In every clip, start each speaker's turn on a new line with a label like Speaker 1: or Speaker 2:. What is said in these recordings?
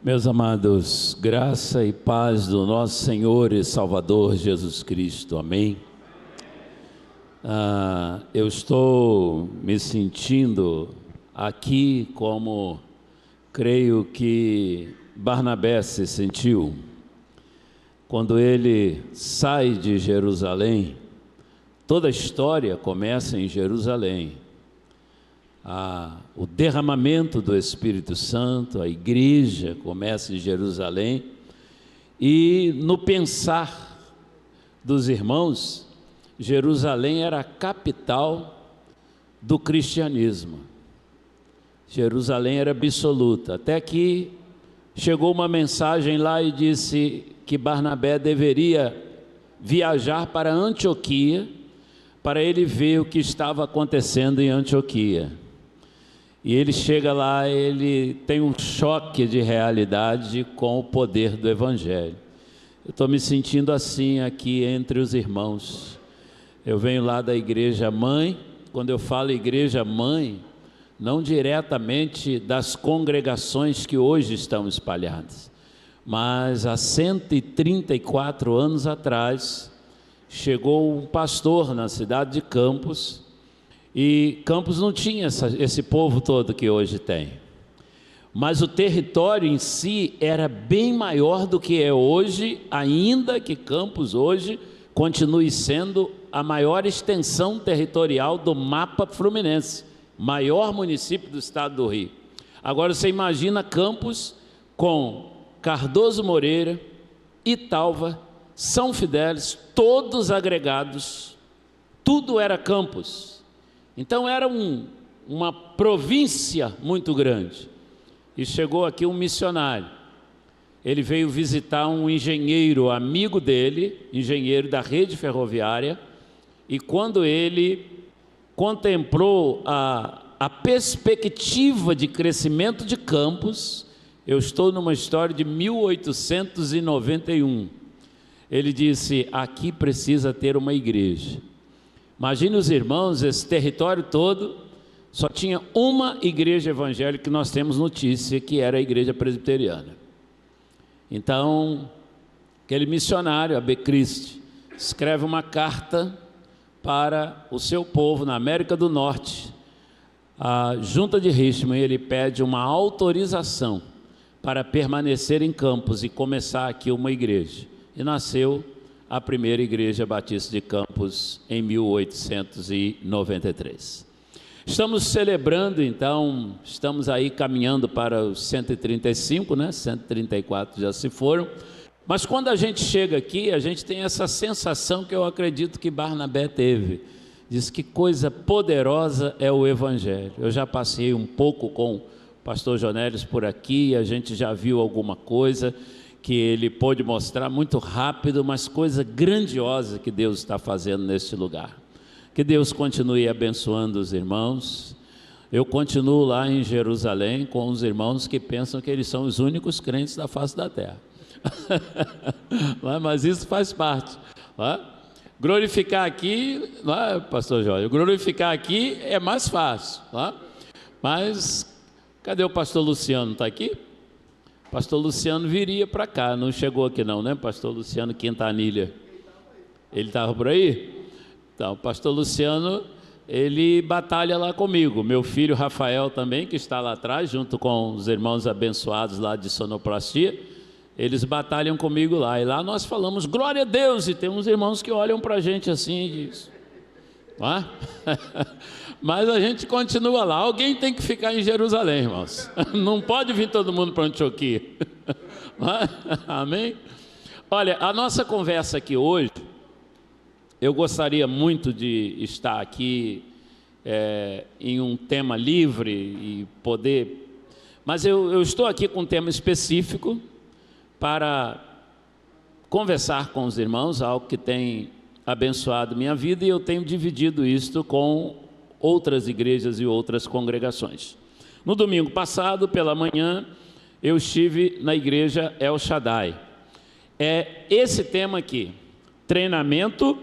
Speaker 1: Meus amados, graça e paz do nosso Senhor e Salvador Jesus Cristo, amém? Eu estou me sentindo aqui como creio que Barnabé se sentiu quando ele sai de Jerusalém. Toda a história começa em Jerusalém. O derramamento do Espírito Santo, a igreja começa em Jerusalém, e no pensar dos irmãos, Jerusalém era a capital do cristianismo. Jerusalém era absoluta, até que chegou uma mensagem lá e disse que Barnabé deveria viajar para Antioquia, para ele ver o que estava acontecendo em Antioquia. E ele chega lá, ele tem um choque de realidade com o poder do Evangelho. Eu estou me sentindo assim aqui entre os irmãos. Eu venho lá da igreja mãe. Quando eu falo igreja mãe, não diretamente das congregações que hoje estão espalhadas, mas há 134 anos atrás, chegou um pastor na cidade de Campos, e Campos não tinha esse povo todo que hoje tem, mas o território em si era bem maior do que é hoje, ainda que Campos hoje continue sendo a maior extensão territorial do mapa fluminense, maior município do estado do Rio. Agora você imagina Campos com Cardoso Moreira, Italva, São Fidélis, todos agregados, tudo era Campos. Então era uma província muito grande. E chegou aqui um missionário. Ele veio visitar um engenheiro amigo dele, engenheiro da rede ferroviária, e quando ele contemplou a perspectiva de crescimento de Campos, eu estou numa história de 1891, ele disse: aqui precisa ter uma igreja. Imagine os irmãos, esse território todo, só tinha uma igreja evangélica que nós temos notícia, que era a igreja presbiteriana. Então, aquele missionário, A.B. Christie, escreve uma carta para o seu povo na América do Norte, a junta de Richmond, ele pede uma autorização para permanecer em Campos e começar aqui uma igreja. E nasceu a primeira igreja batista de Campos em 1893. Estamos celebrando, então, estamos aí caminhando para os 135, né? 134 já se foram. Mas quando a gente chega aqui, a gente tem essa sensação que eu acredito que Barnabé teve. Diz que coisa poderosa é o Evangelho. Eu já passei um pouco com o pastor Jonélios por aqui, a gente já viu alguma coisa que ele pôde mostrar muito rápido, mas coisa grandiosa que Deus está fazendo neste lugar. Que Deus continue abençoando os irmãos. Eu continuo lá em Jerusalém com os irmãos que pensam que eles são os únicos crentes da face da terra. Mas isso faz parte. Glorificar aqui, pastor Jorge, glorificar aqui é mais fácil. Mas cadê o pastor Luciano? Está aqui? Pastor Luciano viria para cá, não chegou aqui não, né? Pastor Luciano Quintanilha, ele estava por aí? Então, pastor Luciano, ele batalha lá comigo, meu filho Rafael também, que está lá atrás, junto com os irmãos abençoados lá de sonoplastia, eles batalham comigo lá, e lá nós falamos, glória a Deus, e tem uns irmãos que olham para a gente assim e dizem, mas a gente continua lá. Alguém tem que ficar em Jerusalém, irmãos. Não pode vir todo mundo para Antioquia. Amém? Olha, a nossa conversa aqui hoje, eu gostaria muito de estar aqui em um tema livre e poder, mas eu estou aqui com um tema específico para conversar com os irmãos, algo que tem abençoado minha vida, e eu tenho dividido isto com outras igrejas e outras congregações. No domingo passado, pela manhã, eu estive na igreja El Shaddai. É esse tema aqui, treinamento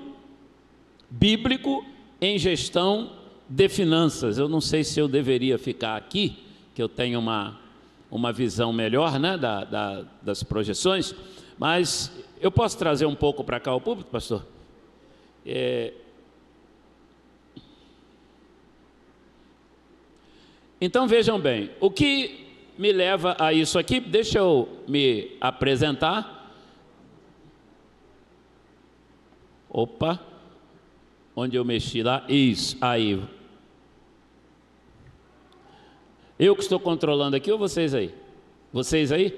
Speaker 1: bíblico em gestão de finanças. Eu não sei se eu deveria ficar aqui, que eu tenho uma visão melhor, né, das projeções, mas eu posso trazer um pouco para cá o público, pastor? Então vejam bem, o que me leva a isso aqui, deixa eu me apresentar. Opa, onde eu mexi lá? Isso, aí. Eu que estou controlando aqui ou vocês aí? Vocês aí?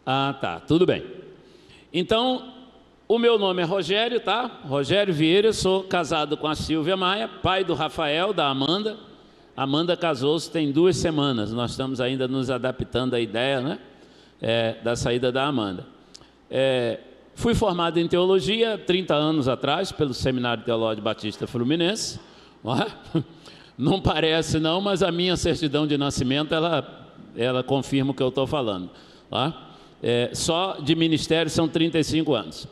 Speaker 1: Ah, tá, tudo bem. Então, o meu nome é Rogério, tá? Rogério Vieira, eu sou casado com a Silvia Maia, pai do Rafael, da Amanda. Amanda casou-se tem 2 semanas, nós estamos ainda nos adaptando à ideia, né? Da saída da Amanda. Fui formado em teologia 30 anos atrás, pelo Seminário Teológico Batista Fluminense. Não parece não, mas a minha certidão de nascimento, ela confirma o que eu estou falando. Só de ministério são 35 anos.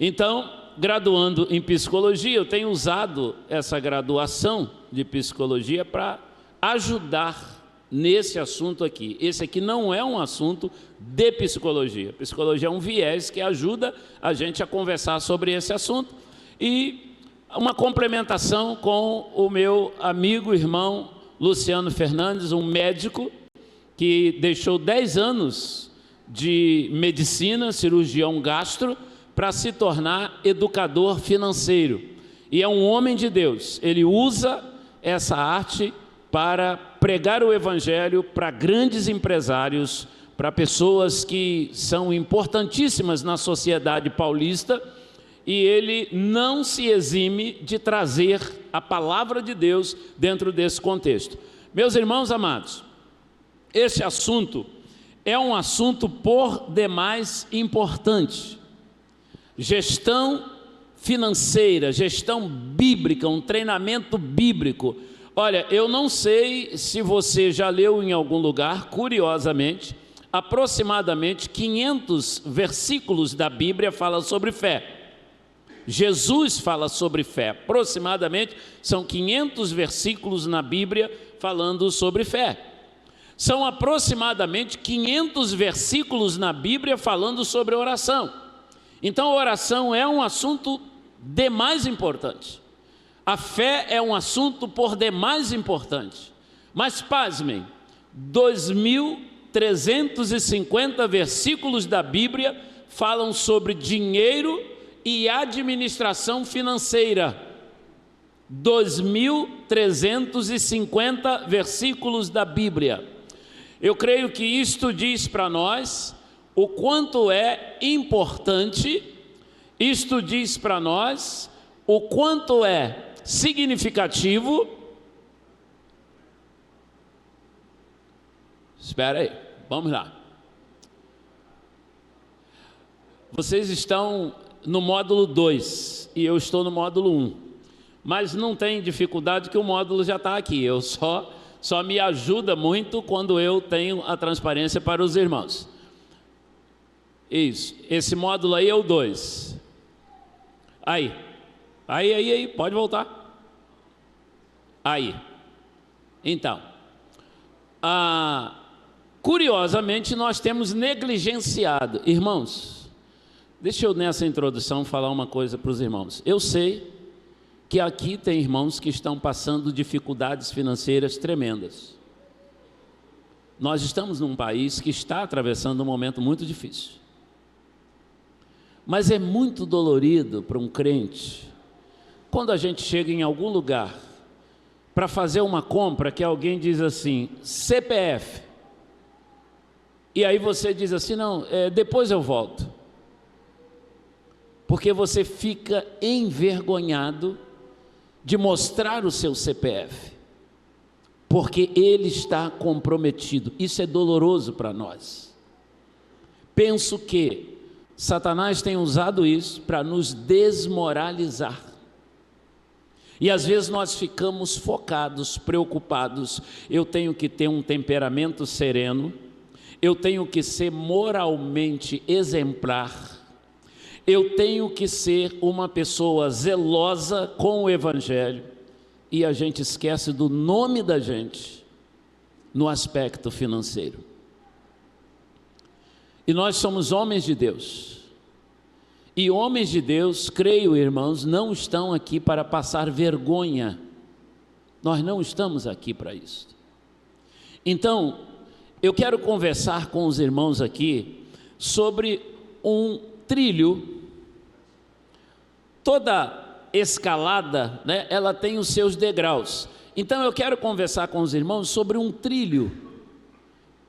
Speaker 1: Então, graduando em psicologia, eu tenho usado essa graduação de psicologia para ajudar nesse assunto aqui. Esse aqui não é um assunto de psicologia. Psicologia é um viés que ajuda a gente a conversar sobre esse assunto. E uma complementação com o meu amigo, irmão Luciano Fernandes, um médico que deixou 10 anos de medicina, cirurgião gastro, para se tornar educador financeiro. E é um homem de Deus. Ele usa essa arte para pregar o evangelho para grandes empresários, para pessoas que são importantíssimas na sociedade paulista, e ele não se exime de trazer a palavra de Deus dentro desse contexto. Meus irmãos amados, esse assunto é um assunto por demais importante. Gestão financeira, gestão bíblica, um treinamento bíblico. Olha, eu não sei se você já leu em algum lugar, curiosamente, aproximadamente 500 versículos da Bíblia falam sobre fé. Jesus fala sobre fé, aproximadamente são 500 versículos na Bíblia falando sobre fé. São aproximadamente 500 versículos na Bíblia falando sobre oração. Então, a oração é um assunto demais importante. A fé é um assunto por demais importante. Mas, pasmem, 2.350 versículos da Bíblia falam sobre dinheiro e administração financeira. 2.350 versículos da Bíblia. Eu creio que isto diz para nós o quanto é importante, isto diz para nós o quanto é significativo. Espera aí, vamos lá. Vocês estão no módulo 2 e eu estou no módulo 1, mas não tem dificuldade que o módulo já está aqui, eu só me ajuda muito quando eu tenho a transparência para os irmãos. Isso, esse módulo aí é o 2. Aí, pode voltar. Aí, então, curiosamente nós temos negligenciado, irmãos, deixa eu nessa introdução falar uma coisa para os irmãos. Eu sei que aqui tem irmãos que estão passando dificuldades financeiras tremendas. Nós estamos num país que está atravessando um momento muito difícil. Mas é muito dolorido para um crente, quando a gente chega em algum lugar para fazer uma compra, que alguém diz assim, CPF, e aí você diz assim, não, depois eu volto, porque você fica envergonhado de mostrar o seu CPF, porque ele está comprometido. Isso é doloroso para nós. Penso que Satanás tem usado isso para nos desmoralizar. E às vezes nós ficamos focados, preocupados. Eu tenho que ter um temperamento sereno, eu tenho que ser moralmente exemplar, eu tenho que ser uma pessoa zelosa com o Evangelho. E a gente esquece do nome da gente. no aspecto financeiro. E nós somos homens de Deus. E homens de Deus, creio, irmãos, não estão aqui para passar vergonha. Nós não estamos aqui para isso. Então, eu quero conversar com os irmãos aqui sobre um trilho. Toda escalada, né, ela tem os seus degraus. Então eu quero conversar com os irmãos sobre um trilho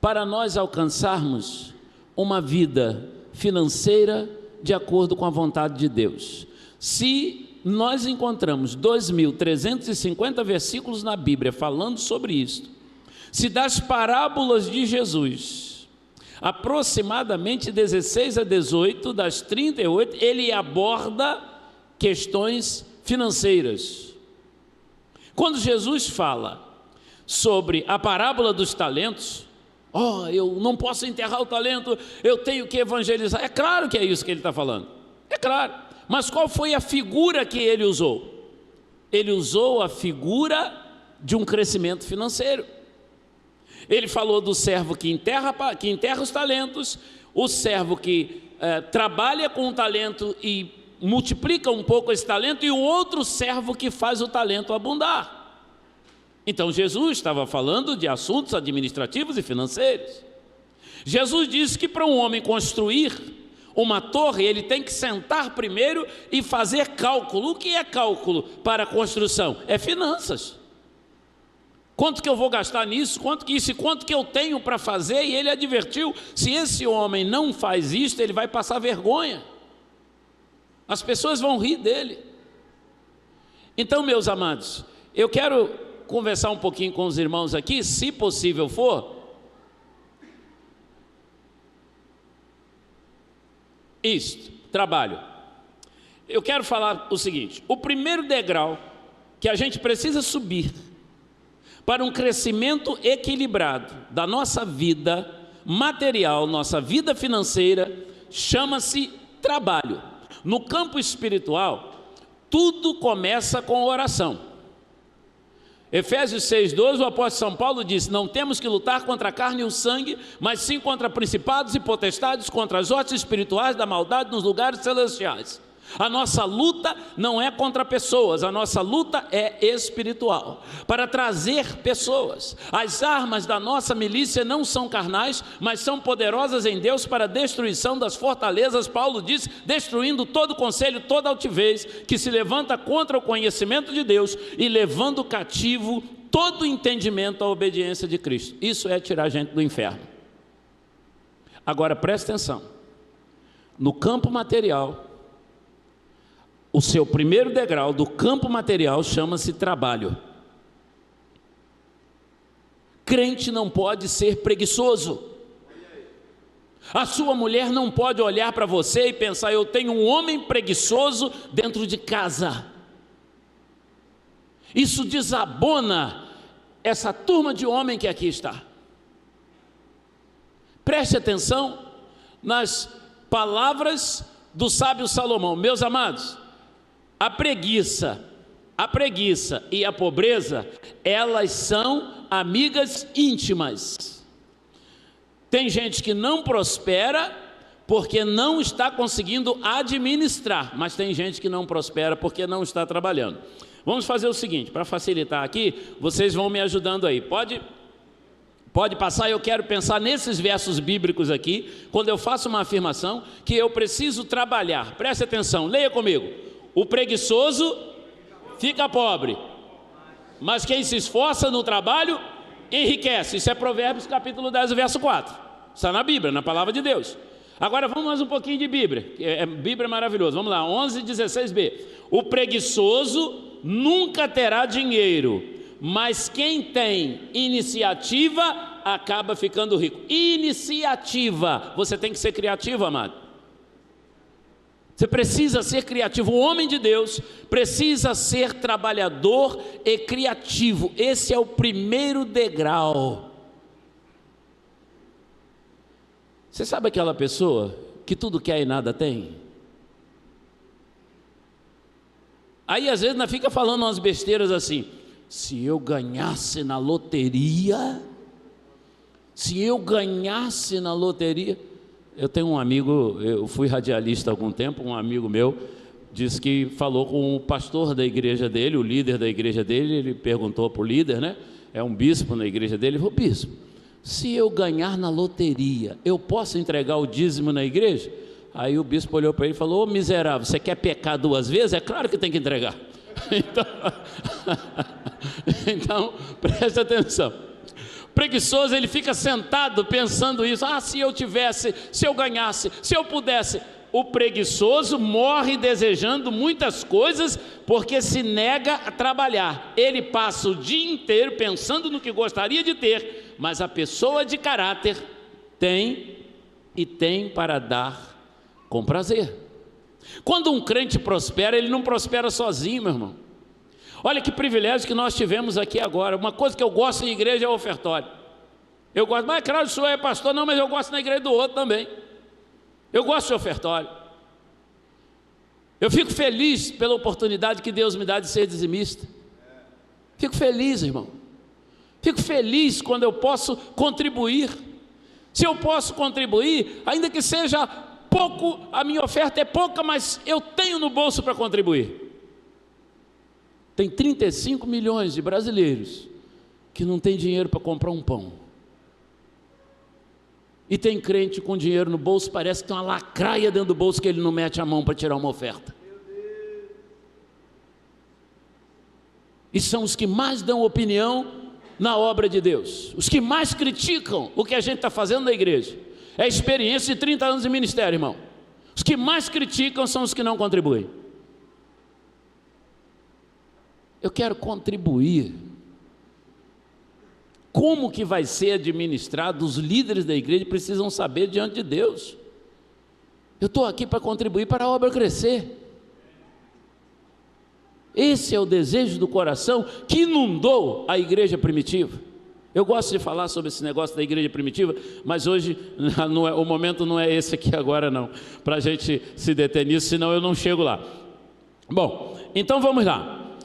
Speaker 1: para nós alcançarmos uma vida financeira de acordo com a vontade de Deus. Se nós encontramos 2.350 versículos na Bíblia falando sobre isso, se das parábolas de Jesus, aproximadamente 16 a 18, das 38, ele aborda questões financeiras. Quando Jesus fala sobre a parábola dos talentos, eu não posso enterrar o talento, eu tenho que evangelizar. É claro que é isso que ele está falando, é claro. Mas qual foi a figura que ele usou? Ele usou a figura de um crescimento financeiro. Ele falou do servo que enterra os talentos, o servo que trabalha com o talento e multiplica um pouco esse talento, e o outro servo que faz o talento abundar. Então Jesus estava falando de assuntos administrativos e financeiros. Jesus disse que para um homem construir uma torre, ele tem que sentar primeiro e fazer cálculo. O que é cálculo para a construção? É finanças. Quanto que eu vou gastar nisso, quanto que eu tenho para fazer? E ele advertiu, se esse homem não faz isso, ele vai passar vergonha. As pessoas vão rir dele. Então, meus amados, eu quero conversar um pouquinho com os irmãos aqui, se possível for. Isto, trabalho. Eu quero falar o seguinte: o primeiro degrau que a gente precisa subir para um crescimento equilibrado da nossa vida material, nossa vida financeira, chama-se trabalho. No campo espiritual, tudo começa com oração. Efésios 6,12, o apóstolo São Paulo diz: não temos que lutar contra a carne e o sangue, mas sim contra principados e potestades, contra as hostes espirituais da maldade nos lugares celestiais. A nossa luta não é contra pessoas, a nossa luta é espiritual, para trazer pessoas. As armas da nossa milícia não são carnais, mas são poderosas em Deus para a destruição das fortalezas. Paulo diz: destruindo todo conselho, toda altivez que se levanta contra o conhecimento de Deus e levando cativo todo entendimento à obediência de Cristo. Isso é tirar a gente do inferno. Agora preste atenção, no campo material, o seu primeiro degrau do campo material chama-se trabalho. Crente não pode ser preguiçoso. A sua mulher não pode olhar para você e pensar: eu tenho um homem preguiçoso dentro de casa. Isso desabona essa turma de homem que aqui está. Preste atenção nas palavras do sábio Salomão. Meus amados, a preguiça e a pobreza, elas são amigas íntimas. Tem gente que não prospera porque não está conseguindo administrar, mas tem gente que não prospera porque não está trabalhando. Vamos fazer o seguinte, para facilitar aqui, vocês vão me ajudando aí. Pode passar. Eu quero pensar nesses versos bíblicos aqui, quando eu faço uma afirmação que eu preciso trabalhar. Preste atenção, leia comigo. O preguiçoso fica pobre, mas quem se esforça no trabalho enriquece. Isso é Provérbios capítulo 10, verso 4. Está na Bíblia, na palavra de Deus. Agora vamos mais um pouquinho de Bíblia. Bíblia é maravilhoso. Vamos lá, 11:16b. O preguiçoso nunca terá dinheiro, mas quem tem iniciativa acaba ficando rico. Iniciativa. Você tem que ser criativo, amado. Você precisa ser criativo. O homem de Deus precisa ser trabalhador e criativo. Esse é o primeiro degrau. Você sabe aquela pessoa que tudo quer e nada tem? Aí às vezes ainda fica falando umas besteiras assim: se eu ganhasse na loteria, Se eu ganhasse na loteria... Eu tenho um amigo, eu fui radialista há algum tempo, um amigo meu disse que falou com o pastor da igreja dele, o líder da igreja dele, ele perguntou para o líder, né? É um bispo na igreja dele, ele falou: bispo, se eu ganhar na loteria, eu posso entregar o dízimo na igreja? Aí o bispo olhou para ele e falou: ô miserável, você quer pecar 2 vezes? É claro que tem que entregar. Então preste atenção. Preguiçoso, ele fica sentado pensando isso: ah, se eu tivesse, se eu ganhasse, se eu pudesse. O preguiçoso morre desejando muitas coisas porque se nega a trabalhar. Ele passa o dia inteiro pensando no que gostaria de ter, mas a pessoa de caráter tem e tem para dar com prazer. Quando um crente prospera, ele não prospera sozinho, meu irmão. Olha que privilégio que nós tivemos aqui agora. Uma coisa que eu gosto em igreja é o ofertório. Eu gosto, mas claro, o senhor é pastor, não, mas eu gosto na igreja do outro também. Eu gosto de ofertório. Eu fico feliz pela oportunidade que Deus me dá de ser dizimista. Fico feliz, irmão. Fico feliz quando eu posso contribuir. Se eu posso contribuir, ainda que seja pouco, a minha oferta é pouca, mas eu tenho no bolso para contribuir. Tem 35 milhões de brasileiros que não tem dinheiro para comprar um pão. E tem crente com dinheiro no bolso, parece que tem uma lacraia dentro do bolso que ele não mete a mão para tirar uma oferta. E são os que mais dão opinião na obra de Deus, os que mais criticam o que a gente está fazendo na igreja. É a experiência de 30 anos de ministério, irmão. Os que mais criticam são os que não contribuem. Eu quero contribuir. Como que vai ser administrado? Os líderes da igreja precisam saber diante de Deus. Eu estou aqui para contribuir para a obra crescer. Esse é o desejo do coração que inundou a igreja primitiva. Eu gosto de falar sobre esse negócio da igreja primitiva, mas hoje o momento não é esse aqui agora não, para a gente se deter nisso, senão eu não chego lá. Bom, então vamos lá.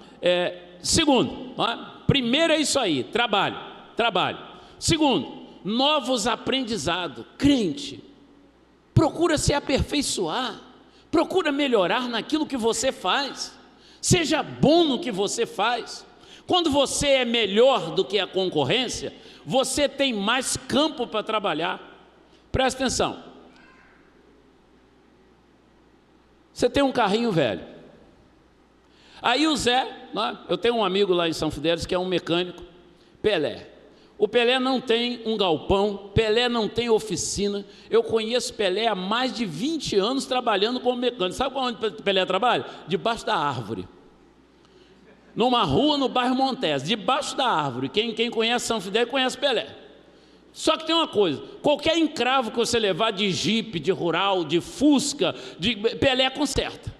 Speaker 1: Segundo, primeiro é isso aí, trabalho. Segundo, novos aprendizados. Crente, procura se aperfeiçoar, procura melhorar naquilo que você faz, seja bom no que você faz. Quando você é melhor do que a concorrência, você tem mais campo para trabalhar. Presta atenção. Você tem um carrinho velho. Aí o Zé, eu tenho um amigo lá em São Fidélis que é um mecânico, Pelé. O Pelé não tem um galpão, Pelé não tem oficina. Eu conheço Pelé há mais de 20 anos trabalhando como mecânico. Sabe onde Pelé trabalha? Debaixo da árvore. Numa rua no bairro Montes, debaixo da árvore. Quem conhece São Fidélis conhece Pelé. Só que tem uma coisa: qualquer encravo que você levar de jipe, de rural, de fusca, Pelé conserta.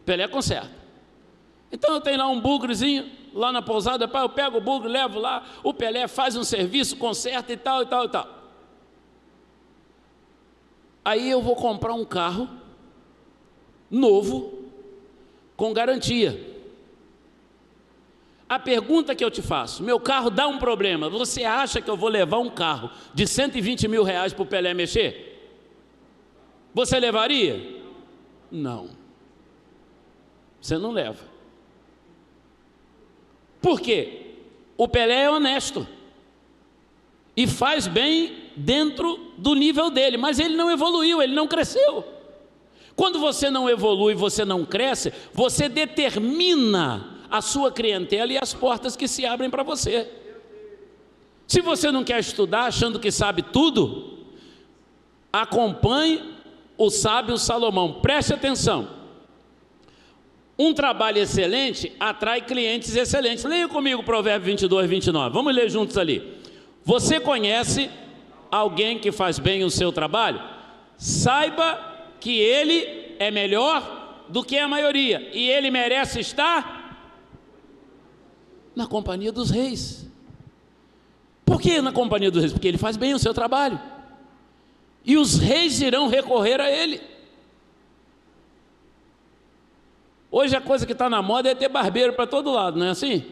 Speaker 1: Pelé conserta. Então eu tenho lá um bugrezinho, lá na pousada, eu pego o bugre, levo lá, o Pelé faz um serviço, conserta e tal. Aí eu vou comprar um carro novo, com garantia. A pergunta que eu te faço: meu carro dá um problema, você acha que eu vou levar um carro de 120 mil reais para o Pelé mexer? Você levaria? Não. Você não leva. Por quê? O Pelé é honesto e faz bem dentro do nível dele, mas ele não evoluiu, ele não cresceu. Quando você não evolui, você não cresce, você determina a sua clientela e as portas que se abrem para você. Se você não quer estudar achando que sabe tudo, acompanhe o sábio Salomão. Preste atenção. Um trabalho excelente atrai clientes excelentes. Leia comigo Provérbio 22, 29. Vamos ler juntos ali. Você conhece alguém que faz bem o seu trabalho? Saiba que ele é melhor do que a maioria, e ele merece estar na companhia dos reis. Por que na companhia dos reis? Porque ele faz bem o seu trabalho, e os reis irão recorrer a ele. Hoje a coisa que está na moda é ter barbeiro para todo lado, não é assim?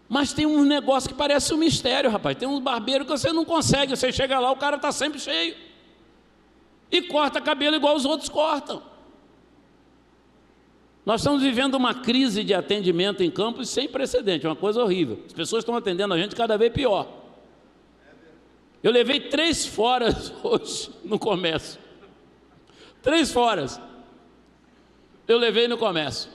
Speaker 1: Mas tem um negócio que parece um mistério, rapaz. Tem uns barbeiros que você não consegue. Você chega lá, o cara está sempre cheio. E corta cabelo igual os outros cortam. Nós estamos vivendo uma crise de atendimento em Campos sem precedente, uma coisa horrível. As pessoas estão atendendo a gente cada vez pior. Eu levei 3 foras hoje no comércio. 3 foras. Eu levei no comércio.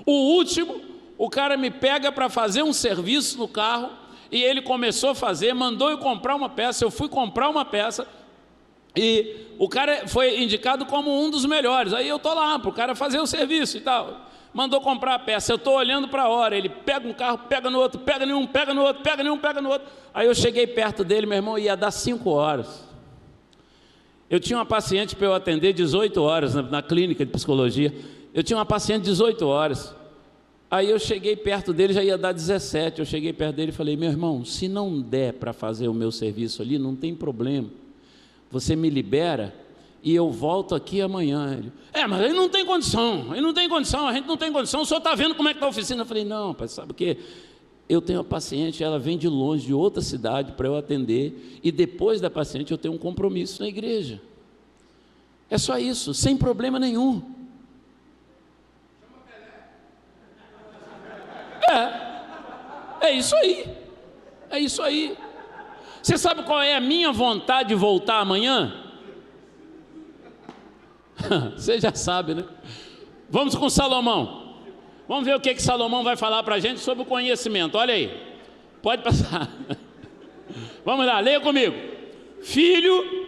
Speaker 1: O último, o cara me pega para fazer um serviço no carro e ele começou a fazer, mandou eu comprar uma peça, eu fui comprar uma peça e o cara foi indicado como um dos melhores. Aí eu estou lá para o cara fazer o serviço e tal. Mandou comprar a peça, eu estou olhando para a hora, ele pega um carro, pega no outro, pega nenhum, pega no outro, pega nenhum, pega no outro. Aí eu cheguei perto dele, meu irmão, ia dar 5 horas. Eu tinha uma paciente para eu atender 18 horas na clínica de psicologia. Eu tinha uma paciente 18 horas. Aí eu cheguei perto dele, já ia dar 17. Eu cheguei perto dele e falei, meu irmão, se não der para fazer o meu serviço ali, não tem problema. Você me libera e eu volto aqui amanhã. Ele, mas aí não tem condição, a gente não tem condição, o senhor está vendo como é que está a oficina? Eu falei, não, pai, sabe o quê? Eu tenho uma paciente, ela vem de longe, de outra cidade, para eu atender, e depois da paciente eu tenho um compromisso na igreja. É só isso, sem problema nenhum. É isso aí, é isso aí. Você sabe qual é a minha vontade de voltar amanhã? Você já sabe, né? Vamos com Salomão. Vamos ver o que Salomão vai falar para a gente sobre o conhecimento. Olha aí, pode passar. Vamos lá, leia comigo. Filho,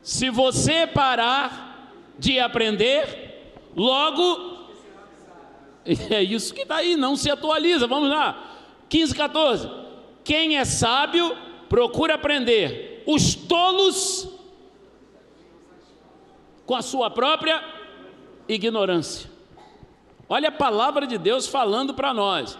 Speaker 1: se você parar de aprender, logo... É isso que está aí, não se atualiza. Vamos lá, 15, 14. Quem é sábio, procura aprender. Os tolos, com a sua própria ignorância. Olha a palavra de Deus falando para nós.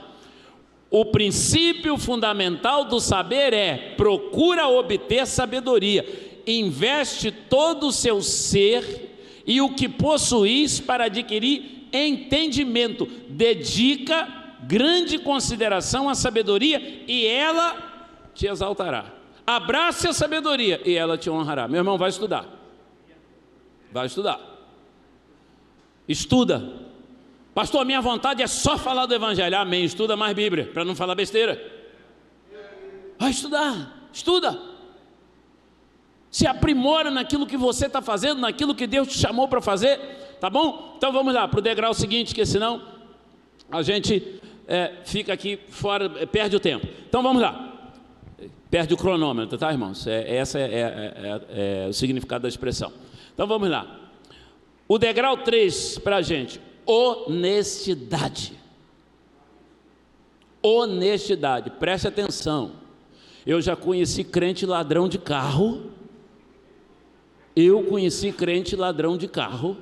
Speaker 1: O princípio fundamental do saber é: procura obter sabedoria, investe todo o seu ser e o que possuís para adquirir entendimento, dedica grande consideração à sabedoria e ela te exaltará. Abrace a sabedoria e ela te honrará. Meu irmão, vai estudar. Vai estudar. Estuda. Pastor, minha vontade é só falar do Evangelho. Amém, estuda mais Bíblia, para não falar besteira. Vai estudar, estuda. Se aprimora naquilo que você está fazendo, naquilo que Deus te chamou para fazer, tá bom? Então vamos lá, para o degrau seguinte, que senão a gente fica aqui fora, perde o tempo. Então vamos lá. Perde o cronômetro, tá, irmãos? Esse é o significado da expressão. Então vamos lá. O degrau 3 para a gente. Honestidade. Honestidade, preste atenção. Eu já conheci crente ladrão de carro. Eu conheci crente ladrão de carro.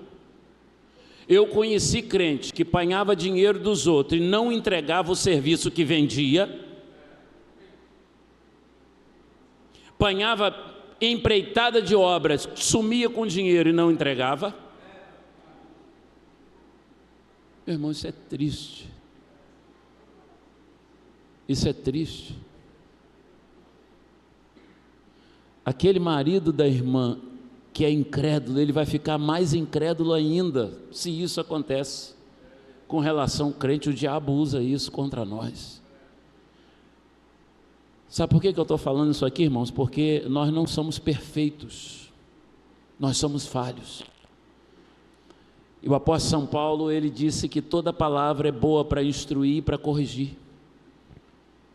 Speaker 1: Eu conheci crente que apanhava dinheiro dos outros e não entregava o serviço que vendia. Apanhava empreitada de obras, sumia com dinheiro e não entregava. Meu irmão, isso é triste. Isso é triste. Aquele marido da irmã que é incrédulo, ele vai ficar mais incrédulo ainda se isso acontece. Com relação ao crente, o diabo usa isso contra nós. Sabe por que eu estou falando isso aqui, irmãos? Porque nós não somos perfeitos. Nós somos falhos. E o apóstolo São Paulo, ele disse que toda palavra é boa para instruir e para corrigir.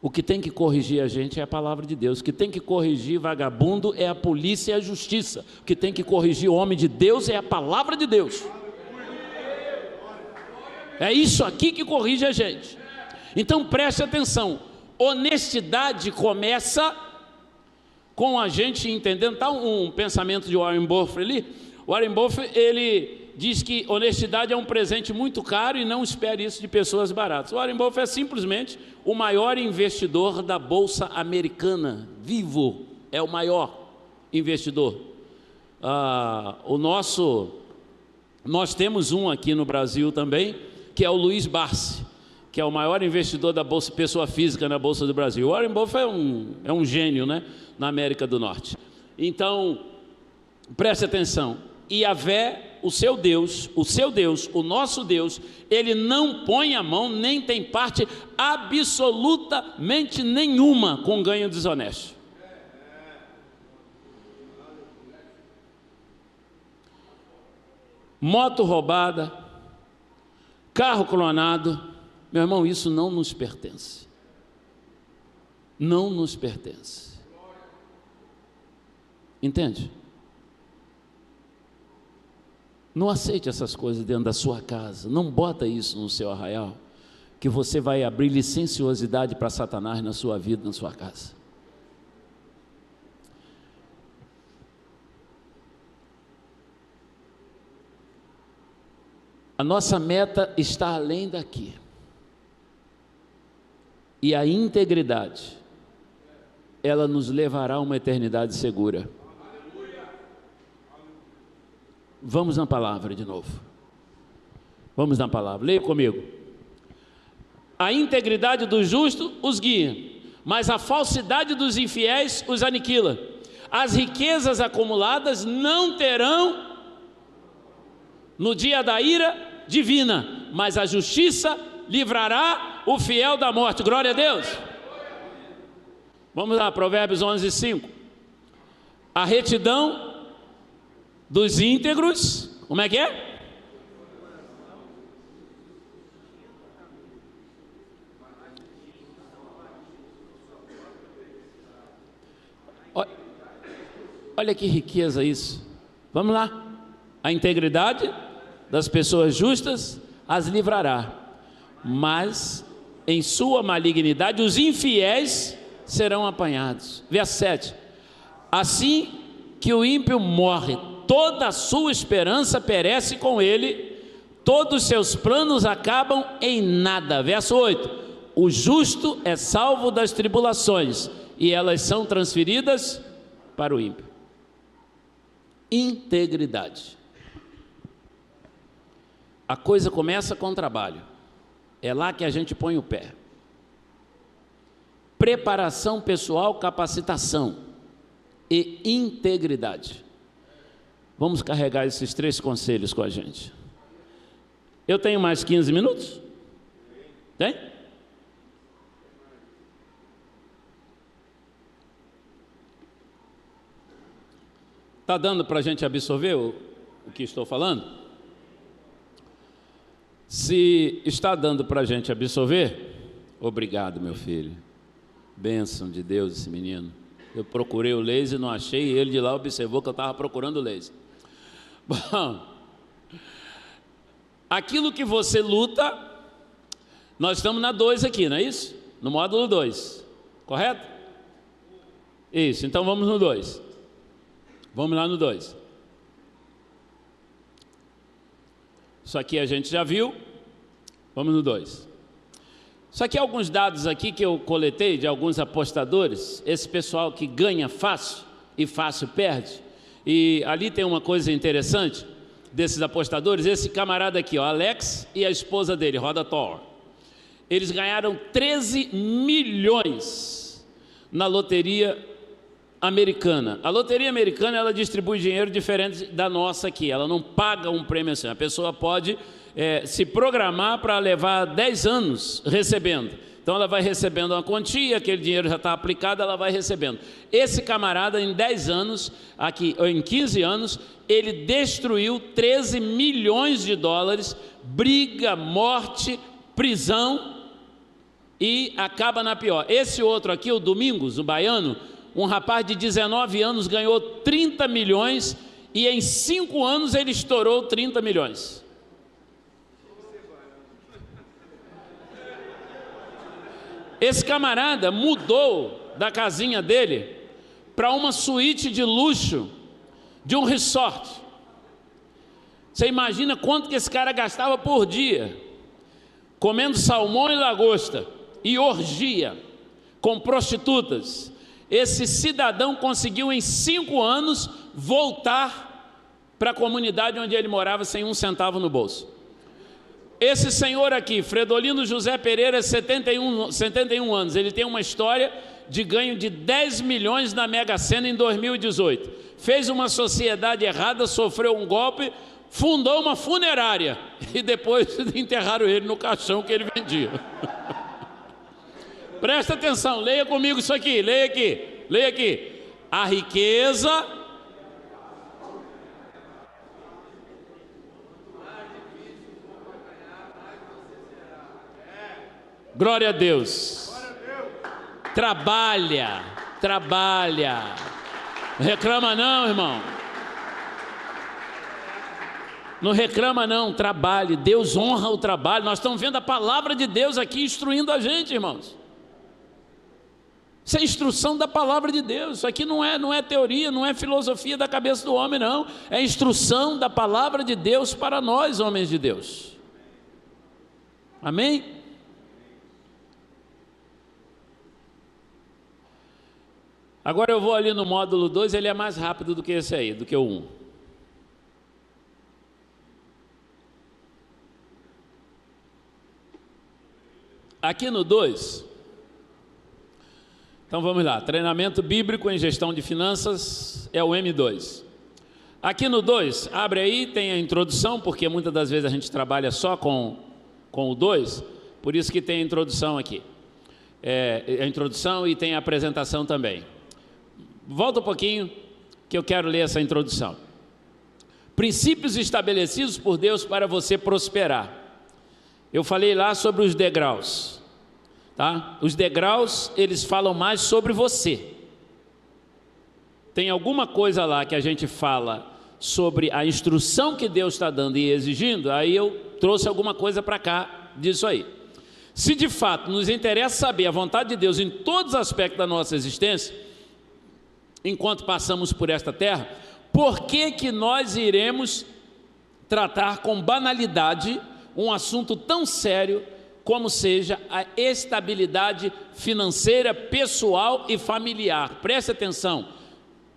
Speaker 1: O que tem que corrigir a gente é a palavra de Deus. O que tem que corrigir vagabundo é a polícia e a justiça. O que tem que corrigir o homem de Deus é a palavra de Deus. É isso aqui que corrige a gente. Então preste atenção. Honestidade começa com a gente entendendo. Está um pensamento de Warren Buffett ali. Warren Buffett, ele diz que honestidade é um presente muito caro e não espere isso de pessoas baratas. Warren Buffett é simplesmente o maior investidor da Bolsa Americana, vivo, é o maior investidor. Nós temos um aqui no Brasil também, que é o Luiz Barsi, que é o maior investidor da Bolsa, pessoa física na Bolsa do Brasil. Warren Buffett é um gênio, né, na América do Norte. Então, preste atenção. Yahvé, o seu Deus, o nosso Deus, Ele não põe a mão, nem tem parte absolutamente nenhuma com ganho desonesto. Moto roubada, carro clonado, meu irmão, isso não nos pertence. Não nos pertence. Entende? Não aceite essas coisas dentro da sua casa. Não bota isso no seu arraial, que você vai abrir licenciosidade para Satanás na sua vida, na sua casa. A nossa meta está além daqui. E a integridade, ela nos levará a uma eternidade segura. Vamos na palavra de novo. Vamos na palavra. Leia comigo. A integridade do justo os guia, mas a falsidade dos infiéis os aniquila. As riquezas acumuladas não terão no dia da ira divina, mas a justiça livrará o fiel da morte. Glória a Deus. Vamos lá, Provérbios 11:5. A retidão dos íntegros, como é que é? Olha que riqueza isso. Vamos lá. A integridade das pessoas justas as livrará, mas em sua malignidade os infiéis serão apanhados. Verso 7. Assim que o ímpio morre, toda a sua esperança perece com ele, todos os seus planos acabam em nada. Verso 8. O justo é salvo das tribulações, e elas são transferidas para o ímpio. Integridade. A coisa começa com o trabalho. É lá que a gente põe o pé. Preparação pessoal, capacitação e integridade. Vamos carregar esses 3 conselhos com a gente. Eu tenho mais 15 minutos? Tem? Está dando para a gente absorver o que estou falando? Se está dando para a gente absorver, obrigado, meu filho. Bênção de Deus esse menino. Eu procurei o laser, não achei, e ele de lá observou que eu estava procurando o laser. Bom, aquilo que você luta, nós estamos na 2 aqui, não é isso? No módulo 2, correto? Isso, então vamos no 2. Vamos lá no 2. Isso aqui a gente já viu. Vamos no 2. Só que alguns dados aqui que eu coletei de alguns apostadores, esse pessoal que ganha fácil e fácil perde. E ali tem uma coisa interessante desses apostadores, esse camarada aqui, ó, Alex e a esposa dele, Rhoda Thor. Eles ganharam 13 milhões na loteria americana. A loteria americana, ela distribui dinheiro diferente da nossa aqui, ela não paga um prêmio assim, a pessoa pode se programar para levar 10 anos recebendo, então ela vai recebendo uma quantia, aquele dinheiro já está aplicado, ela vai recebendo. Esse camarada em 10 anos, aqui, ou em 15 anos, ele destruiu 13 milhões de dólares, briga, morte, prisão, e acaba na pior. Esse outro aqui, o Domingos, o baiano, um rapaz de 19 anos ganhou 30 milhões e em 5 anos ele estourou 30 milhões. Esse camarada mudou da casinha dele para uma suíte de luxo de um resort. Você imagina quanto que esse cara gastava por dia, comendo salmão e lagosta, e orgia, com prostitutas. Esse cidadão conseguiu em 5 anos voltar para a comunidade onde ele morava sem um centavo no bolso. Esse senhor aqui, Fredolino José Pereira, 71 anos, ele tem uma história de ganho de 10 milhões na Mega Sena em 2018. Fez uma sociedade errada, sofreu um golpe, fundou uma funerária e depois enterraram ele no caixão que ele vendia. Presta atenção, leia comigo isso aqui, leia aqui. A riqueza... Glória a Deus. Trabalha. Não reclama não, irmão. Não reclama não, trabalhe. Deus honra o trabalho. Nós estamos vendo a palavra de Deus aqui instruindo a gente, irmãos. Isso é instrução da palavra de Deus. Isso aqui não é teoria, não é filosofia da cabeça do homem, não. É instrução da palavra de Deus para nós, homens de Deus. Amém? Agora eu vou ali no módulo 2, ele é mais rápido do que esse aí, do que o 1. Aqui no 2, então vamos lá, treinamento bíblico em gestão de finanças, é o M2. Aqui no 2, abre aí, tem a introdução, porque muitas das vezes a gente trabalha só com o 2, por isso que tem a introdução aqui. A introdução e tem a apresentação também. Volta um pouquinho, que eu quero ler essa introdução. Princípios estabelecidos por Deus para você prosperar. Eu falei lá sobre os degraus, tá? Os degraus, eles falam mais sobre você. Tem alguma coisa lá que a gente fala sobre a instrução que Deus está dando e exigindo, aí eu trouxe alguma coisa para cá disso aí. Se de fato nos interessa saber a vontade de Deus em todos os aspectos da nossa existência, enquanto passamos por esta terra, por que nós iremos tratar com banalidade um assunto tão sério como seja a estabilidade financeira, pessoal e familiar? Preste atenção,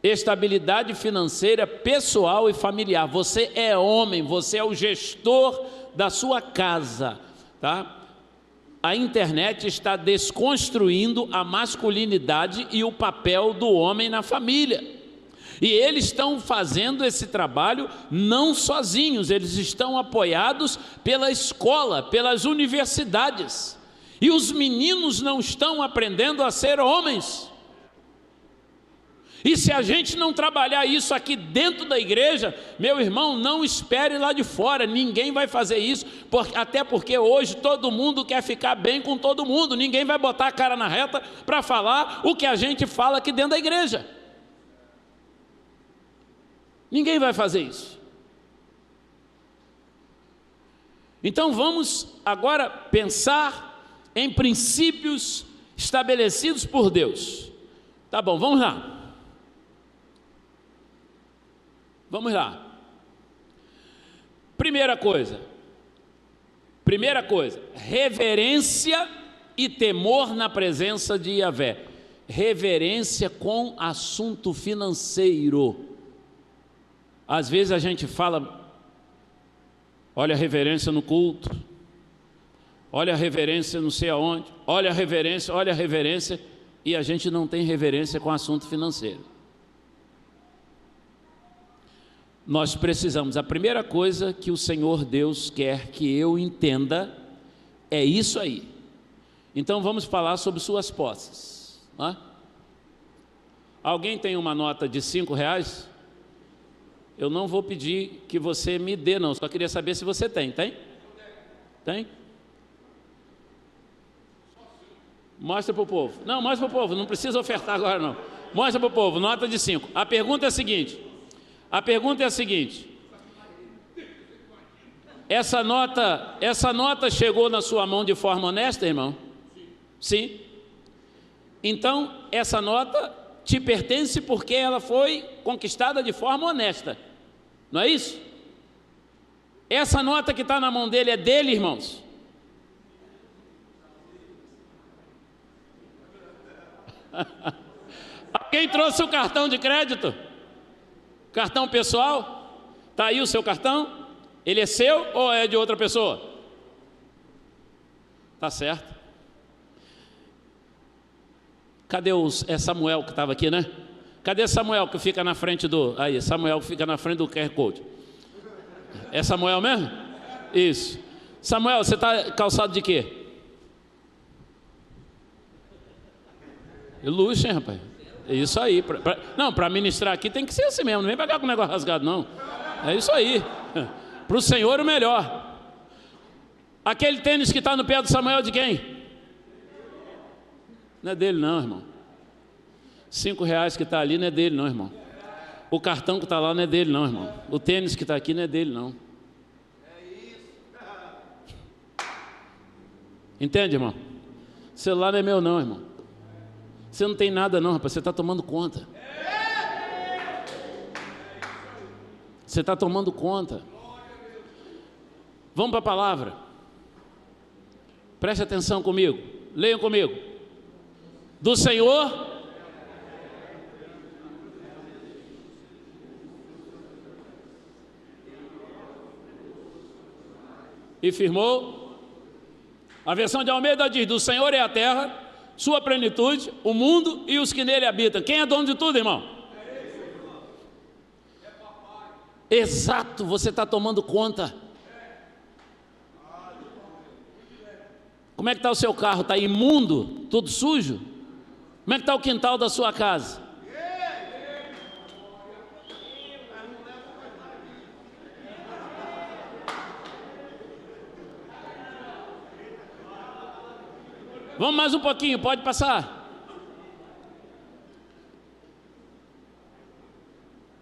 Speaker 1: estabilidade financeira, pessoal e familiar. Você é homem, você é o gestor da sua casa, tá? A internet está desconstruindo a masculinidade e o papel do homem na família. E eles estão fazendo esse trabalho não sozinhos, eles estão apoiados pela escola, pelas universidades. E os meninos não estão aprendendo a ser homens. E se a gente não trabalhar isso aqui dentro da igreja, meu irmão, não espere lá de fora, ninguém vai fazer isso, até porque hoje todo mundo quer ficar bem com todo mundo, ninguém vai botar a cara na reta para falar o que a gente fala aqui dentro da igreja. Ninguém vai fazer isso. Então vamos agora pensar em princípios estabelecidos por Deus. Tá bom, vamos lá. Vamos lá. Primeira coisa, reverência e temor na presença de Yahvé. Reverência com assunto financeiro. Às vezes a gente fala, olha a reverência no culto, olha a reverência não sei aonde, olha a reverência, e a gente não tem reverência com assunto financeiro. Nós precisamos, a primeira coisa que o Senhor Deus quer que eu entenda é isso aí. Então vamos falar sobre suas posses. Alguém tem uma nota de R$5? Eu não vou pedir que você me dê não, só queria saber se você tem. Tem? Mostra para o povo. Não, mostra para o povo, não precisa ofertar agora não. Mostra para o povo, nota de 5. A pergunta é a seguinte, essa nota chegou na sua mão de forma honesta, irmão? Sim. Então, essa nota te pertence porque ela foi conquistada de forma honesta, não é isso? Essa nota que está na mão dele é dele, irmãos? Alguém trouxe o cartão de crédito? Cartão pessoal? Está aí o seu cartão? Ele é seu ou é de outra pessoa? Tá certo. Cadê Samuel que estava aqui, né? Cadê Samuel que fica na frente do... Aí, Samuel que fica na frente do QR Code. É Samuel mesmo? Isso. Samuel, você está calçado de quê? Luxo, hein, rapaz? É isso aí. Não, para ministrar aqui tem que ser assim mesmo. Não vem pegar com o negócio rasgado, não. É isso aí. Para o Senhor o melhor. Aquele tênis que está no pé do Samuel de quem? Não é dele não, irmão. R$5 que está ali não é dele não, irmão. O cartão que está lá não é dele não, irmão. O tênis que está aqui não é dele não. Entende, irmão? O celular não é meu não, irmão. Você não tem nada não, rapaz. Você está tomando conta. Você está tomando conta. Vamos para a palavra. Preste atenção comigo. Leiam comigo. Do Senhor e firmou. A versão de Almeida diz: do Senhor é a terra, sua plenitude, o mundo e os que nele habitam. Quem é dono de tudo, irmão? Exato, você está tomando conta. Como é que está o seu carro? Está imundo? Tudo sujo? Como é que está o quintal da sua casa? Vamos mais um pouquinho, pode passar.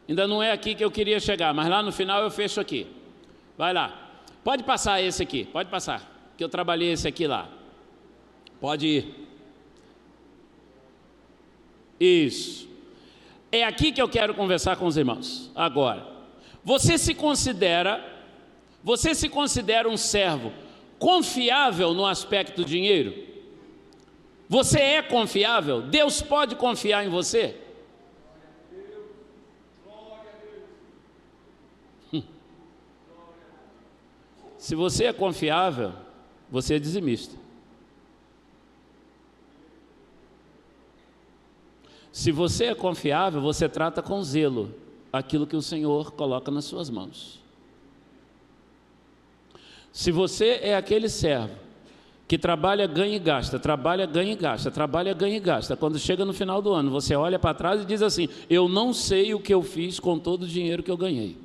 Speaker 1: Ainda não é aqui que eu queria chegar, mas lá no final eu fecho aqui. Vai lá. Pode passar esse aqui, pode passar. Que eu trabalhei esse aqui lá. Pode ir. Isso. É aqui que eu quero conversar com os irmãos. Agora, você se considera um servo confiável no aspecto dinheiro? Você é confiável? Deus pode confiar em você? Se você é confiável, você é dizimista. Se você é confiável, você trata com zelo aquilo que o Senhor coloca nas suas mãos. Se você é aquele servo que trabalha, ganha e gasta, trabalha, ganha e gasta, trabalha, ganha e gasta, quando chega no final do ano, você olha para trás e diz assim: eu não sei o que eu fiz com todo o dinheiro que eu ganhei.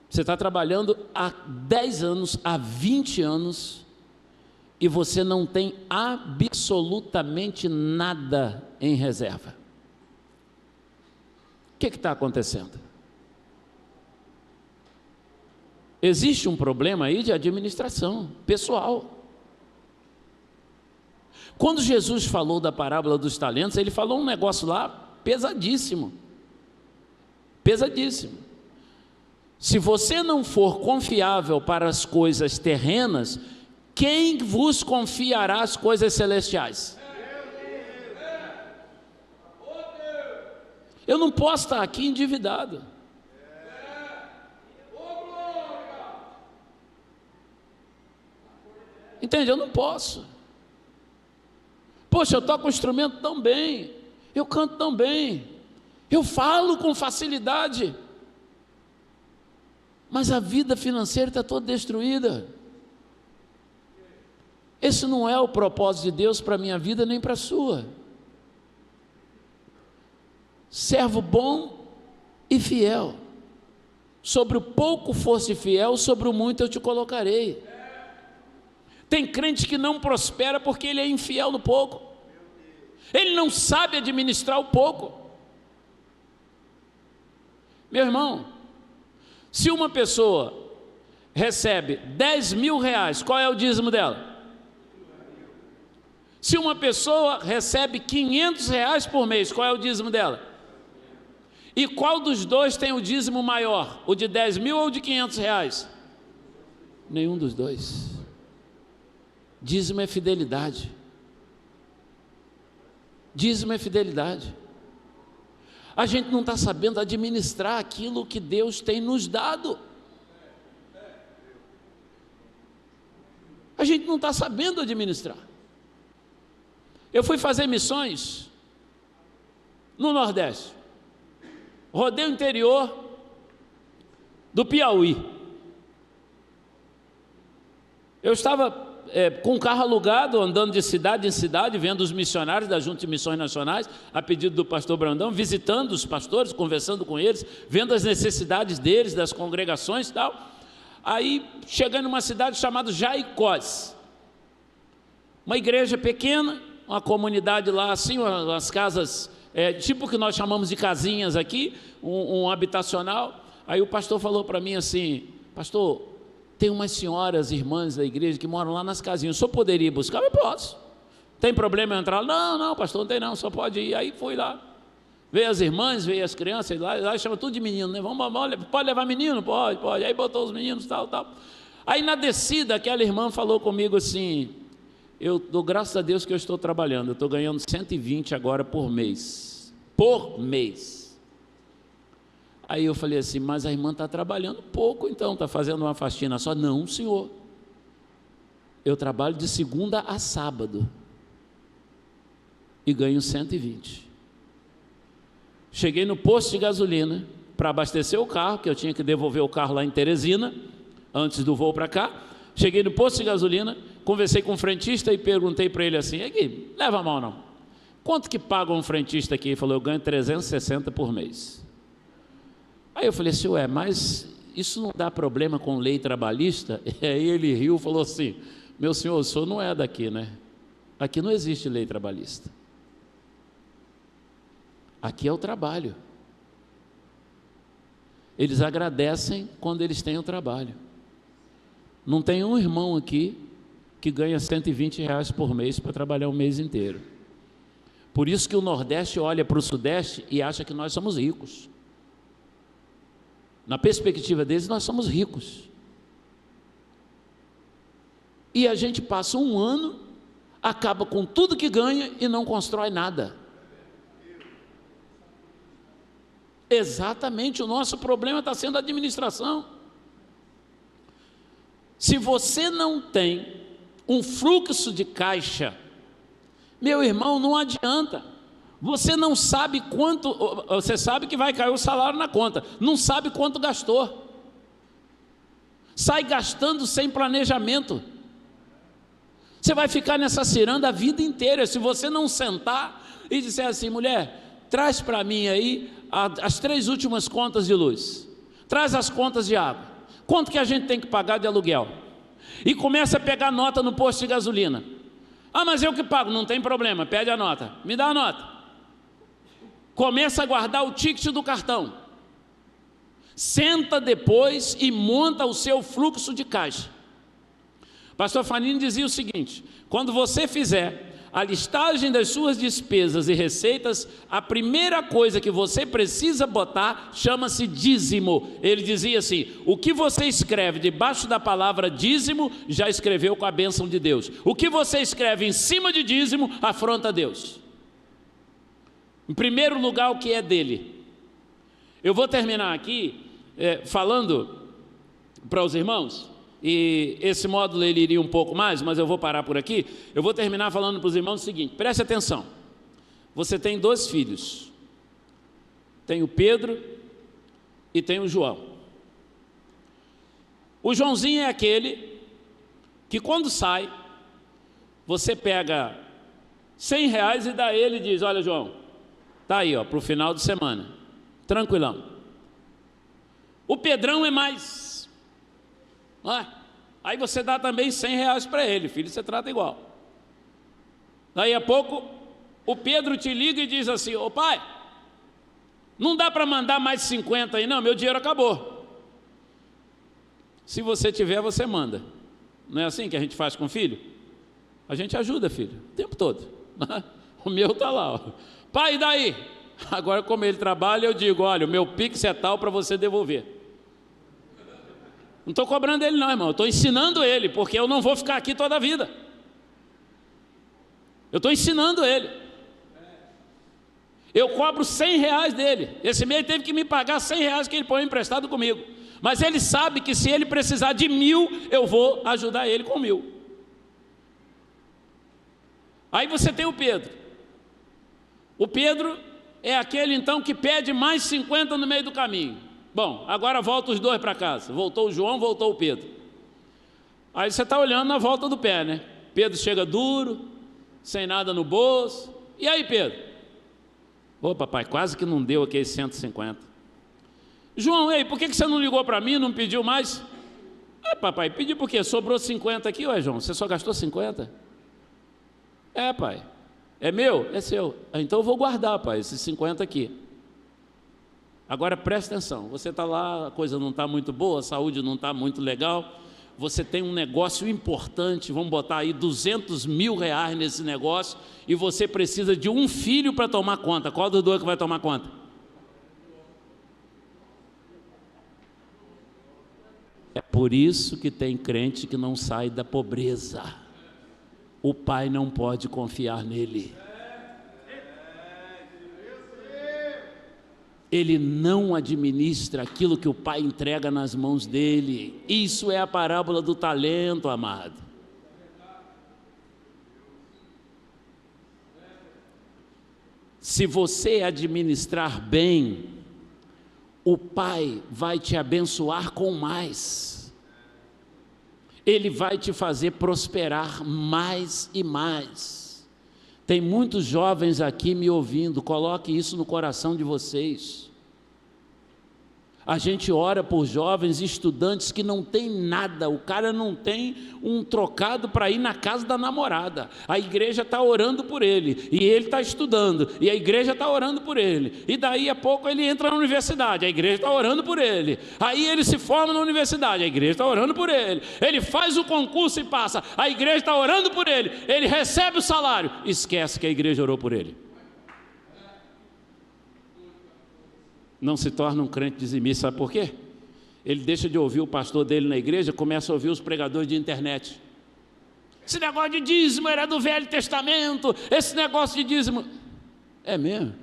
Speaker 1: Você está trabalhando há 10 anos, há 20 anos, e você não tem absolutamente nada em reserva. O que está acontecendo? Existe um problema aí de administração pessoal. Quando Jesus falou da parábola dos talentos, ele falou um negócio lá pesadíssimo. Pesadíssimo. Se você não for confiável para as coisas terrenas, quem vos confiará as coisas celestiais? Eu não posso estar aqui endividado. Entende? Eu não posso. Poxa, eu toco o instrumento tão bem, eu canto tão bem, eu falo com facilidade, mas a vida financeira está toda destruída. Esse não é o propósito de Deus para a minha vida nem para a sua. Servo bom e fiel. Sobre o pouco fosse fiel, sobre o muito eu te colocarei. Tem crente que não prospera porque ele é infiel no pouco. Ele não sabe administrar o pouco. Meu irmão, se uma pessoa recebe 10 mil reais, qual é o dízimo dela? Se uma pessoa recebe 500 reais por mês, qual é o dízimo dela? E qual dos dois tem o dízimo maior? O de 10 mil ou o de 500 reais? Nenhum dos dois. Dízimo é fidelidade. Dízimo é fidelidade. A gente não está sabendo administrar aquilo que Deus tem nos dado. gente não está sabendo administrar. Eu fui fazer missões no Nordeste, rodei o interior do Piauí. Eu estava com um carro alugado, andando de cidade em cidade, vendo os missionários da Junta de Missões Nacionais, a pedido do pastor Brandão, visitando os pastores, conversando com eles, vendo as necessidades deles, das congregações e tal. Aí, chegando numa cidade chamada Jaicós, uma igreja pequena, uma comunidade lá assim, umas casas, tipo o que nós chamamos de casinhas aqui, um habitacional. Aí o pastor falou para mim assim: pastor, tem umas senhoras, irmãs da igreja que moram lá nas casinhas, o senhor poderia ir buscar? Eu posso. Tem problema eu entrar? Não, pastor, não tem não, só pode ir. Aí fui lá, veio as irmãs, veio as crianças, lá chama tudo de menino, né? Pode levar menino? Pode. Aí botou os meninos, tal. Aí na descida, aquela irmã falou comigo assim: eu dou graças a Deus que eu estou trabalhando, eu estou ganhando 120 agora por mês. Aí eu falei assim: mas a irmã está trabalhando pouco, então, está fazendo uma faxina só? Não, senhor, eu trabalho de segunda a sábado e ganho 120. Cheguei no posto de gasolina para abastecer o carro, que eu tinha que devolver o carro lá em Teresina, antes do voo para cá. Cheguei no posto de gasolina, conversei com o frentista e perguntei para ele assim: aqui, leva a mão não, quanto que paga um frentista aqui? Ele falou: eu ganho 360 por mês. Aí eu falei assim: ué, mas isso não dá problema com lei trabalhista? E aí ele riu e falou assim: meu senhor, o senhor não é daqui, né? Aqui não existe lei trabalhista. Aqui é o trabalho. Eles agradecem quando eles têm o trabalho. Não tem um irmão aqui que ganha 120 reais por mês para trabalhar um mês inteiro. Por isso que o Nordeste olha para o Sudeste e acha que nós somos ricos. Na perspectiva deles, nós somos ricos. E a gente passa um ano, acaba com tudo que ganha e não constrói nada. Exatamente, o nosso problema está sendo a administração. Se você não tem um fluxo de caixa, meu irmão, não adianta. Você não sabe quanto, você sabe que vai cair o salário na conta, não sabe quanto gastou. Sai gastando sem planejamento. Você vai ficar nessa ciranda a vida inteira. Se você não sentar e disser assim: mulher, traz para mim aí as 3 últimas contas de luz, traz as contas de água, quanto que a gente tem que pagar de aluguel, e começa a pegar nota no posto de gasolina. Ah, mas eu que pago. Não tem problema, pede a nota, me dá a nota. Começa a guardar o ticket do cartão, senta depois e monta o seu fluxo de caixa. Pastor Fanini dizia o seguinte: quando você fizer a listagem das suas despesas e receitas, a primeira coisa que você precisa botar chama-se dízimo. Ele dizia assim: o que você escreve debaixo da palavra dízimo, já escreveu com a bênção de Deus. O que você escreve em cima de dízimo, afronta Deus. Em primeiro lugar, o que é dele. Eu vou terminar aqui falando para os irmãos, e esse módulo ele iria um pouco mais, mas eu vou parar por aqui. Eu vou terminar falando para os irmãos o seguinte: preste atenção. Você tem 2 filhos, tem o Pedro e tem o João. O Joãozinho é aquele que, quando sai, você pega 100 reais e dá a ele e diz: olha, João, está aí, para o final de semana, tranquilão. O Pedrão é mais, aí você dá também 100 reais para ele, filho, você trata igual. Daí a pouco o Pedro te liga e diz assim: ô pai, não dá para mandar mais 50 aí não, meu dinheiro acabou. Se você tiver, você manda. Não é assim que a gente faz com o filho? A gente ajuda, filho, o tempo todo. O meu está lá, ó. Pai, e daí? Agora, como ele trabalha, eu digo: olha, o meu Pix é tal para você devolver. Não estou cobrando ele não, irmão, eu estou ensinando ele, porque eu não vou ficar aqui toda a vida. Eu estou ensinando ele. Eu cobro 100 reais dele. Esse mês ele teve que me pagar 100 reais que ele põe emprestado comigo. Mas ele sabe que se ele precisar de 1000, eu vou ajudar ele com 1000. Aí você tem o Pedro. O Pedro é aquele então que pede mais 50 no meio do caminho. Bom, agora volta os dois para casa. Voltou o João, voltou o Pedro. Aí você está olhando na volta do pé, né? Pedro chega duro, sem nada no bolso. E aí, Pedro? Ô, papai, quase que não deu aqueles 150. João, ei, por que você não ligou para mim, não pediu mais? Papai, pedi por quê? Sobrou 50 aqui, ué, João, você só gastou 50? Pai. É meu? É seu. Então eu vou guardar, pai, esses 50 aqui. Agora presta atenção, você está lá, a coisa não está muito boa, a saúde não está muito legal, você tem um negócio importante, vamos botar aí 200 mil reais nesse negócio, e você precisa de um filho para tomar conta. Qual dos dois que vai tomar conta? É por isso que tem crente que não sai da pobreza. O pai não pode confiar nele. Ele não administra aquilo que o pai entrega nas mãos dele. Isso é a parábola do talento, amado. Se você administrar bem, o pai vai te abençoar com mais. Ele vai te fazer prosperar mais e mais. Tem muitos jovens aqui me ouvindo, coloque isso no coração de vocês. A gente ora por jovens estudantes que não tem nada, o cara não tem um trocado para ir na casa da namorada. A igreja está orando por ele, e ele está estudando, e a igreja está orando por ele. E daí a pouco ele entra na universidade, a igreja está orando por ele. Aí ele se forma na universidade, a igreja está orando por ele. Ele faz o concurso e passa, a igreja está orando por ele. Ele recebe o salário, esquece que a igreja orou por ele. Não se torna um crente dizimista, sabe por quê? Ele deixa de ouvir o pastor dele na igreja, começa a ouvir os pregadores de internet. Esse negócio de dízimo era do Velho Testamento, esse negócio de dízimo... É mesmo?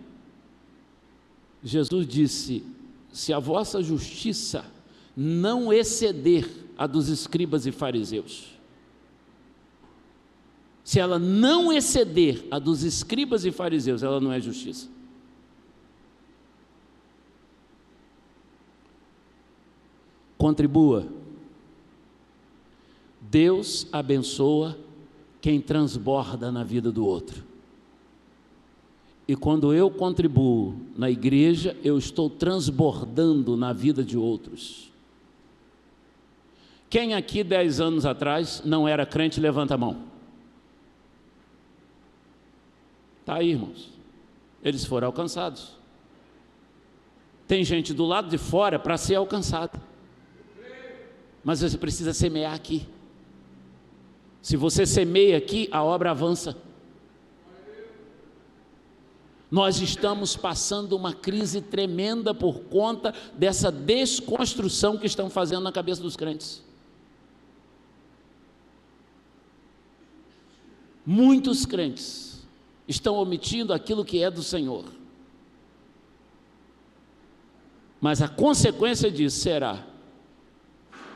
Speaker 1: Jesus disse, se a vossa justiça não exceder a dos escribas e fariseus, se ela não exceder a dos escribas e fariseus, ela não é justiça. Contribua. Deus abençoa quem transborda na vida do outro. E quando eu contribuo na igreja, eu estou transbordando na vida de outros. Quem aqui 10 anos atrás não era crente, levanta a mão. Está aí, irmãos. Eles foram alcançados. Tem gente do lado de fora para ser alcançada. Mas você precisa semear aqui. Se você semeia aqui, a obra avança. Nós estamos passando uma crise tremenda por conta dessa desconstrução que estão fazendo na cabeça dos crentes. Muitos crentes estão omitindo aquilo que é do Senhor. Mas a consequência disso será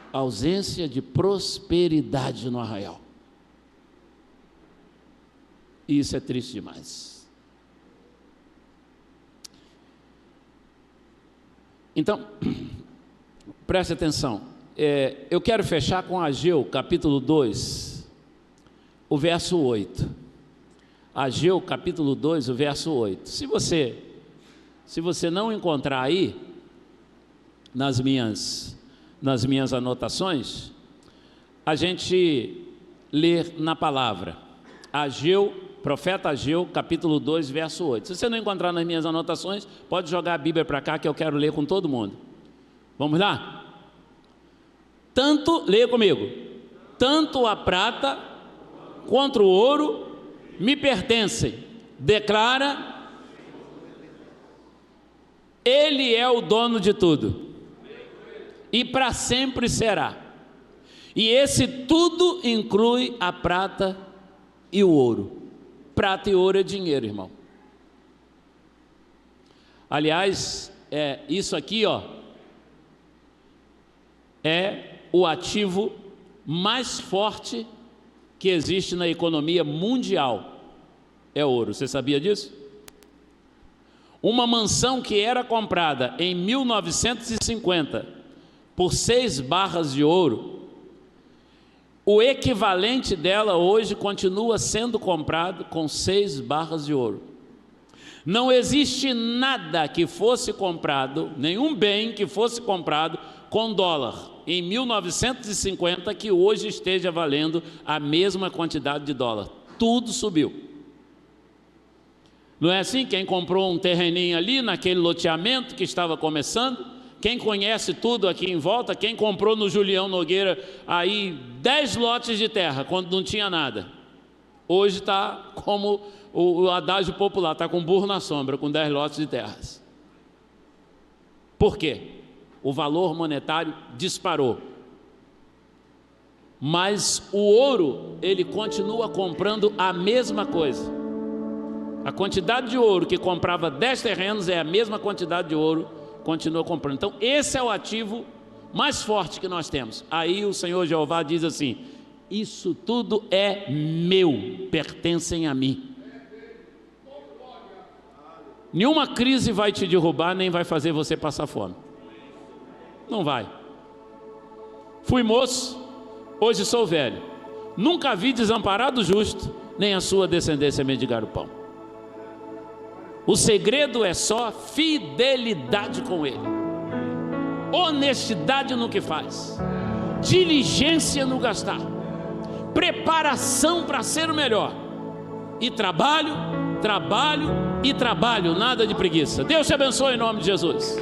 Speaker 1: ausência de prosperidade no arraial. E isso é triste demais. Então, preste atenção. Eu quero fechar com Ageu, capítulo 2, o verso 8. Ageu, capítulo 2, o verso 8. Se você não encontrar aí, nas minhas anotações, a gente lê na palavra. Ageu, profeta Ageu, capítulo 2, verso 8. Se você não encontrar nas minhas anotações, pode jogar a Bíblia para cá que eu quero ler com todo mundo. Vamos lá? Leia comigo. Tanto a prata quanto o ouro me pertencem, declara, Ele é o dono de tudo. E para sempre será. E esse tudo inclui a prata e o ouro. Prata e ouro é dinheiro, irmão. Aliás, isso aqui, é o ativo mais forte que existe na economia mundial. é ouro. Você sabia disso? Uma mansão que era comprada em 1950 por 6 barras de ouro, o equivalente dela hoje continua sendo comprado com 6 barras de ouro. Não existe nada que fosse comprado, nenhum bem que fosse comprado com dólar em 1950 que hoje esteja valendo a mesma quantidade de dólar. Tudo subiu. Não é assim? Quem comprou um terreninho ali naquele loteamento que estava começando, quem conhece tudo aqui em volta, quem comprou no Julião Nogueira aí 10 lotes de terra quando não tinha nada, hoje está como o adágio popular, está com burro na sombra, com 10 lotes de terras. Por quê? O valor monetário disparou. Mas o ouro, ele continua comprando a mesma coisa. A quantidade de ouro que comprava 10 terrenos é a mesma quantidade de ouro, continua comprando. Então esse é o ativo mais forte que nós temos. Aí o Senhor Jeová diz assim: isso tudo é meu, pertencem a mim. Nenhuma crise vai te derrubar, nem vai fazer você passar fome. Não vai. Fui moço, hoje sou velho. Nunca vi desamparado justo, nem a sua descendência mendigar o pão. O segredo é só fidelidade com Ele, honestidade no que faz, diligência no gastar, preparação para ser o melhor, e trabalho, trabalho e trabalho, nada de preguiça. Deus te abençoe em nome de Jesus.